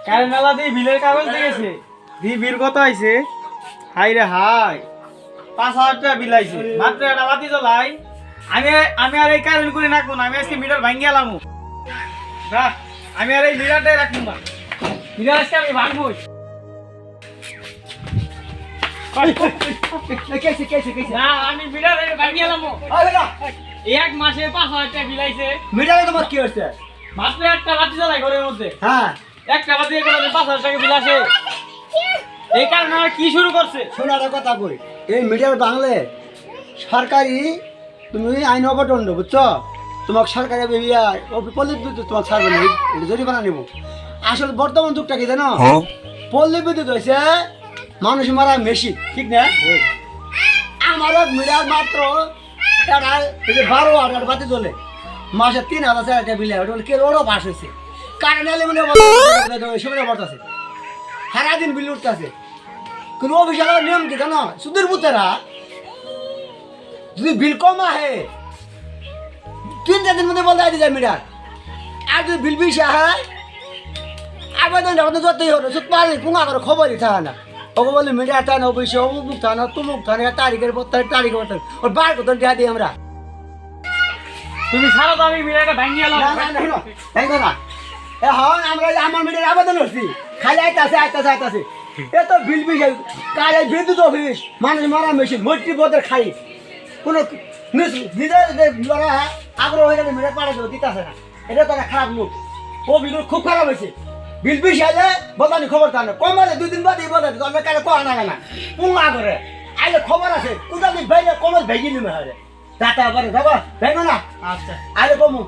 Current আলা দিয়ে বিলের কাগজ দেখেছে বিল কত আইছে? হাই রে হাই, 5,000 টাকা বিল আইছে। মাত্র একটা বাতি জ্বলাই। আমি আর এই কারেন্ট করে রাখবো না, আমি আজকে মিটার ভাঙ্গিয়ে এলাম না। আমি আর এই মিটারটাই রাখবো না, মিটার আজকে আমি ভাঙবো। না, আমি মিটার ভাঙ্গিয়ে এলাম। এক মাসে 5,000 টাকা বিল আইছে। মিটারে তোমার কি হচ্ছে? মাত্র একটা বাতি জ্বলাই ঘরের মধ্যে, হ্যাঁ, একটা বাতি করে 5,000 টাকা বিল আসে। এই কারণে আমার কি শুরু করছে? শোনো একটা কথা কই, এই মিটার বাংলে সরকারি তুমি আইন অবদণ্ড, বুঝছো? তোমাকে সরকারি পল্লী বিদ্যুৎ তোমাকে ছাড়বে না, এটা জরিমানা নেব। আসলে বর্তমান যুগটা কি জানো, পল্লী বিদ্যুৎ হয়েছে মানুষ মারা মেশিন, ঠিক না? আমার মিটার মাত্র 12 বাতি চলে, মাসে 3,000 টাকা বিল কে ওরও পাস হয়েছে। কারেন্ট এলে মানে সেখানে বর্তাছে, সারাদিন বিল উঠতেছে। কিন্তু অফিসের নিয়ম কি জানো, সুদের বুতেরা যদি বিল কম আহে 3-4 দিন মধ্যে বলতে দিয়ে যায় মিটার। আর যদি বিল বেশি আহে আবেদন যতই হলো সুদ পারে পুঙা করে খবরই থাকে না। ওকে বলে মিটার থাকে না, অফিসে অমুক থাকে না, তুমুক থাকে না, তারিখের পর তারিখের পর ওর বার কত দেওয়া দিই আমরা। তুমি ছাড়ো তো, আমি মিটারটা ভাঙিয়ে এলাম। তাই না? এখন আমরা আমার মিটার আবেদন করছি, খালি আইতাছে এত বিল বেশি। কালে বিদ্যুৎ অফিস মানুষ মারা মেশিন মৈত্রী পদের খাই কোনো নিজের আগ্রহ হয়ে গেলে মিটার পাড়া দেবো দিতেছে না। এটা তো একটা খারাপ লোক, ও বিল খুব খারাপ হয়েছে। বিল বেশি আইলে বদানি খবর থাকে না, কম আলে 2 দিন বাদে বলে আমরা কালে কোয়া না কেনা পুঙা করে আইলে খবর আছে কোথাও ভাইলে কমল ভেঙে নিবে হয় যাতে আবার যাবো ভেঙো না। আচ্ছা, আইলে কমু